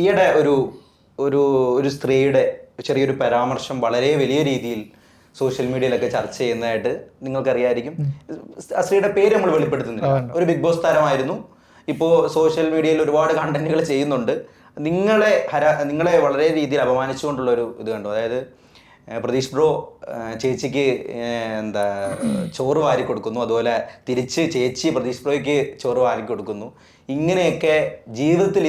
ഈയിടെ ഒരു ഒരു സ്ത്രീയുടെ ചെറിയൊരു പരാമർശം വളരെ വലിയ രീതിയിൽ സോഷ്യൽ മീഡിയയിലൊക്കെ ചർച്ച ചെയ്യുന്നതായിട്ട് നിങ്ങൾക്കറിയായിരിക്കും. ആ സ്ത്രീയുടെ പേര് നമ്മൾ വെളിപ്പെടുത്തുന്നില്ല. ഒരു ബിഗ് ബോസ് താരമായിരുന്നു. ഇപ്പോൾ സോഷ്യൽ മീഡിയയിൽ ഒരുപാട് കണ്ടന്റുകൾ ചെയ്യുന്നുണ്ട്. നിങ്ങളെ വളരെ രീതിയിൽ അപമാനിച്ചുകൊണ്ടുള്ള ഒരു ഇത് കണ്ടു. അതായത് പ്രതീഷ് ബ്രോ ചേച്ചിക്ക് എന്താ ചോറ് വാരി കൊടുക്കുന്നു, അതുപോലെ തിരിച്ച് ചേച്ചി പ്രതീഷ് ബ്രോയ്ക്ക് ചോറ് വാരി കൊടുക്കുന്നു. ഇങ്ങനെയൊക്കെ ജീവിതത്തിൽ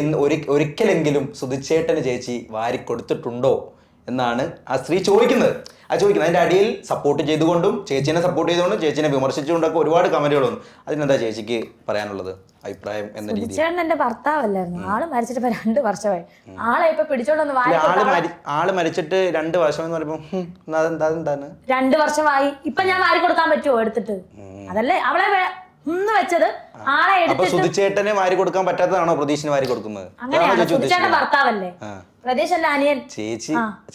ഒരിക്കലെങ്കിലും സുധിച്ചേട്ടന് ചേച്ചി വാരി കൊടുത്തിട്ടുണ്ടോ എന്നാണ് ആ സ്ത്രീ ചോദിക്കുന്നത്. അതിൻ്റെ അടിയിൽ സപ്പോർട്ട് ചെയ്തുകൊണ്ടും ചേച്ചീനെ സപ്പോർട്ട് ചെയ്തുകൊണ്ടും ചേച്ചീനെ വിമർശിച്ചുകൊണ്ടൊക്കെ ഒരുപാട് കമന്റുകൾ വന്നു. അതിനെന്താ ചേച്ചിക്ക് പറയാനുള്ളത്, അഭിപ്രായം എന്ന രീതിയിൽ? ചേട്ടൻ എന്റെ ഭർത്താവല്ലായിരുന്നു, ആള് മരിച്ചിട്ട് ഇപ്പൊ 2 വർഷമായി. ആളെ ഇപ്പൊ പിടിച്ചോണ്ടൊന്ന് ആള് മരിച്ചിട്ട് 2 വർഷം എന്ന് പറയുമ്പോ എന്താണ് 2 വർഷമായി. ഇപ്പൊ ഞാൻ വാരി കൊടുക്കാൻ പറ്റുമോ എടുത്തിട്ട്? അതല്ലേ അവളെ ഒന്ന് വെച്ചത്. ആളെ എടുത്തിട്ട് സുധിച്ചേട്ടനെ വാരി കൊടുക്കാൻ പറ്റാത്തതാണോ പ്രതീഷിന് വാരി കൊടുക്കുന്നത്? അങ്ങനെയാണ്. സുധിച്ചേട്ടൻ ഭർത്താവല്ലേ, പ്രതീഷ് എന്റെ അനിയൻ.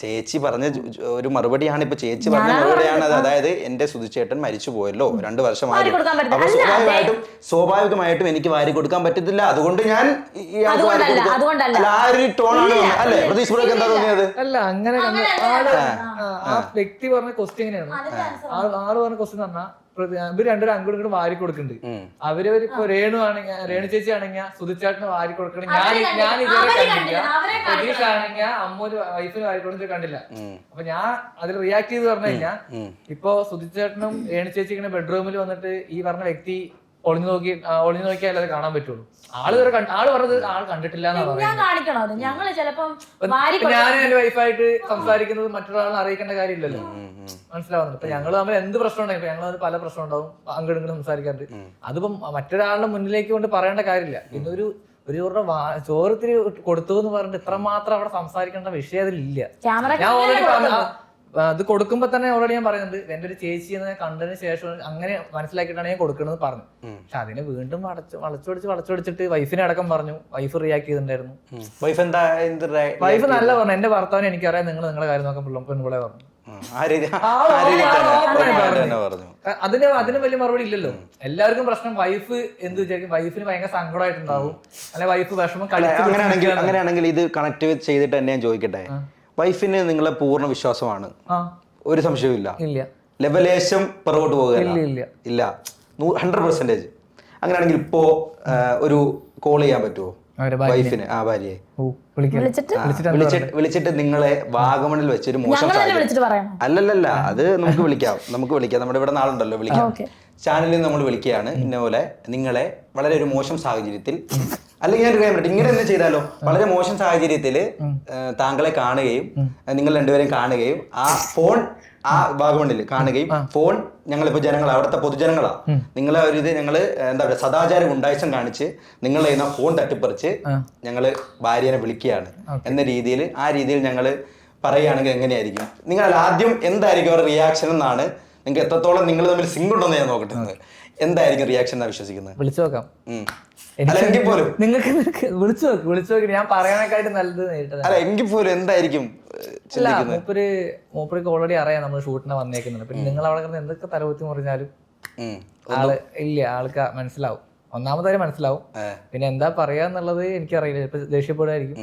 ചേച്ചി പറഞ്ഞ ഒരു മറുപടിയാണ് ഇപ്പൊ ചേച്ചി പറഞ്ഞ മറുപടിയാണ് അത്. അതായത് എന്റെ സുധിച്ചേട്ടൻ മരിച്ചു പോയല്ലോ, 2 വർഷമായി, അപ്പൊ സ്വാഭാവികമായിട്ടും എനിക്ക് വാരി കൊടുക്കാൻ പറ്റത്തില്ല, അതുകൊണ്ട് ഞാൻ ആ ഒരു ടോണാണ് അല്ലേ പ്രതീഷ് ബ്രോയ്ക്ക് എന്താ തോന്നിയത്? അല്ല, അങ്ങനെ ആ വ്യക്തി പറഞ്ഞ ക്വസ്റ്റ്യൻ എങ്ങനെയാണ്? ആള് പറഞ്ഞ ക്വസ്റ്റ്യൻ പറഞ്ഞാൽ ഇവര് രണ്ടുപേരും അങ്ങോട്ടും ഇങ്ങോട്ട് വാരി കൊടുക്കുന്നുണ്ട്. അവരവര് ഇപ്പൊ രേണു ചേച്ചി ആണെങ്കിൽ സുധിച്ചേട്ടന് വാരി കൊടുക്കണം. ഞാൻ ഇതുവരെ കണ്ടില്ല. പ്രതീഷ് ആണെങ്കിൽ അമ്മൂര് വൈഫിന് വാരി കൊടുത്തിട്ട് കണ്ടില്ല. അപ്പൊ ഞാൻ അതിൽ റിയാക്ട് ചെയ്ത് പറഞ്ഞു കഴിഞ്ഞാൽ, ഇപ്പൊ സുധിച്ചേട്ടനും രേണു ചേച്ചി ഇങ്ങനെ ബെഡ്റൂമിൽ വന്നിട്ട് ഈ പറഞ്ഞ വ്യക്തി ഒളിഞ്ഞു നോക്കിയാൽ അത് കാണാൻ പറ്റുള്ളൂ. ആള് പറഞ്ഞത് ആള് കണ്ടിട്ടില്ല എന്നാ പറയുന്നത്. ഞാൻ എന്റെ വൈഫായിട്ട് സംസാരിക്കുന്നത് മറ്റൊരാളെ അറിയിക്കേണ്ട കാര്യമില്ലല്ലോ, മനസ്സിലാവുന്നുണ്ട്. ഇപ്പൊ ഞങ്ങൾ തമ്മിൽ എന്ത് പ്രശ്നം ഉണ്ടെങ്കിൽ ഞങ്ങൾ പല പ്രശ്നം ഉണ്ടാവും, അങ്ങോട്ടും ഇങ്ങോട്ടും സംസാരിക്കാറുണ്ട്. അതിപ്പം മറ്റൊരാളുടെ മുന്നിലേക്ക് കൊണ്ട് പറയേണ്ട കാര്യമില്ല. പിന്നെ ഒരു ചോറത്തിരി കൊടുത്തു എന്ന് പറഞ്ഞിട്ട് ഇത്രമാത്രം അവിടെ സംസാരിക്കേണ്ട വിഷയം അതിലില്ല. ഞാൻ ഓൾറെഡി അത് കൊടുക്കുമ്പോ തന്നെ ഓൾറെഡി ഞാൻ പറയുന്നുണ്ട്, എന്റെ ഒരു ചേച്ചി എന്ന് കണ്ടതിന് ശേഷം അങ്ങനെ മനസ്സിലാക്കിയിട്ടാണ് ഞാൻ കൊടുക്കണമെന്ന് പറഞ്ഞു. പക്ഷെ അതിനെ വീണ്ടും വളച്ചൊടിച്ചിട്ട് വൈഫിനെ അടക്കം പറഞ്ഞു. വൈഫ് റിയാക്ട് ചെയ്തിട്ടുണ്ടായിരുന്നു. വൈഫ് നല്ല പറഞ്ഞു, എന്റെ ഭർത്താവിനെ എനിക്കറിയാം, നിങ്ങളുടെ കാര്യം നോക്കാൻ പെൺപിള്ളെ പറഞ്ഞു. അതിന് വലിയ മറുപടി ഇല്ലല്ലോ. എല്ലാവർക്കും പ്രശ്നം വൈഫ് എന്ത് വിചാരിക്കും, വൈഫിന് ഭയങ്കര സങ്കടമായിട്ടുണ്ടാവും, അല്ലെ വൈഫ് വിഷമം അങ്ങനെയാണെങ്കിൽ ഇത് കണക്ട് ചെയ്തിട്ട് തന്നെ ഞാൻ ചോദിക്കട്ടെ, വൈഫിന് നിങ്ങളെ പൂർണ്ണ വിശ്വാസമാണ്, ഒരു സംശയവും ഇല്ല, ലെവലേശം പുറകോട്ട് പോകുകയില്ല, 100%. അങ്ങനെയാണെങ്കിൽ ഇപ്പോ ഒരു കോൾ ചെയ്യാൻ പറ്റുമോ വൈഫിന്, ആ ഭാര്യയെ വിളിച്ചിട്ട് നിങ്ങളെ വാഗമണിൽ വെച്ചൊരു മോശം അല്ലല്ല, അത് നമുക്ക് വിളിക്കാം. നമ്മുടെ ഇവിടെ നാളുണ്ടല്ലോ, വിളിക്കാം. ചാനലിൽ നമ്മൾ വിളിക്കുകയാണ്, ഇന്ന പോലെ നിങ്ങളെ വളരെ ഒരു മോശം സാഹചര്യത്തിൽ, അല്ലെങ്കിൽ ഞാൻ പറയാൻ പറ്റും, ഇങ്ങനെ തന്നെ ചെയ്താലോ, വളരെ മോശം സാഹചര്യത്തിൽ താങ്കളെ കാണുകയും നിങ്ങൾ രണ്ടുപേരെയും കാണുകയും ആ ഫോൺ ആ വാഗമണിൽ കാണുകയും ഫോൺ ഞങ്ങളിപ്പോ അവിടുത്തെ പൊതുജനങ്ങളാ, നിങ്ങളെ ഒരു ഇത് ഞങ്ങള് എന്താ പറയുക സദാചാരം ഉണ്ടായിസം കാണിച്ച് നിങ്ങളെ ഫോൺ തട്ടിപ്പറിച്ച് ഞങ്ങള് ഭാര്യനെ വിളിക്കുകയാണ് എന്ന രീതിയിൽ, ആ രീതിയിൽ ഞങ്ങള് പറയുകയാണെങ്കിൽ എങ്ങനെയായിരിക്കും? നിങ്ങൾ ആദ്യം എന്തായിരിക്കും അവരുടെ റിയാക്ഷൻ എന്നാണ്, നിങ്ങൾക്ക് എത്രത്തോളം നിങ്ങൾ തമ്മിൽ സിങ്ക് ഉണ്ടെന്ന് ഞാൻ നോക്കട്ടെ, എന്തായിരിക്കും റിയാക്ഷൻ എന്നാ വിശ്വസിക്കുന്നത്? വിളിച്ചു നോക്കാം. എങ്കിൽ പോലും നിങ്ങൾക്ക് വിളിച്ചു നോക്കി ഞാൻ പറയാനേക്കായിട്ട് നല്ലത് അല്ല, എങ്കിൽ പോലും എന്തായിരിക്കും? മൂപ്പർക്ക് ഓൾറെഡി അറിയാം നമ്മൾ ഷൂട്ടിനെ വന്നേക്കുന്നുണ്ട്. പിന്നെ നിങ്ങൾ അവിടെ കിടന്ന് എന്തൊക്കെ തലകുത്തി മുറിഞ്ഞാലും ആൾക്ക് മനസ്സിലാവും. ഒന്നാമതായി മനസ്സിലാവും. പിന്നെ എന്താ പറയാന്നുള്ളത് എനിക്കറിയില്ല. ചിലപ്പോ ദേഷ്യപ്പെടുമായിരിക്കും,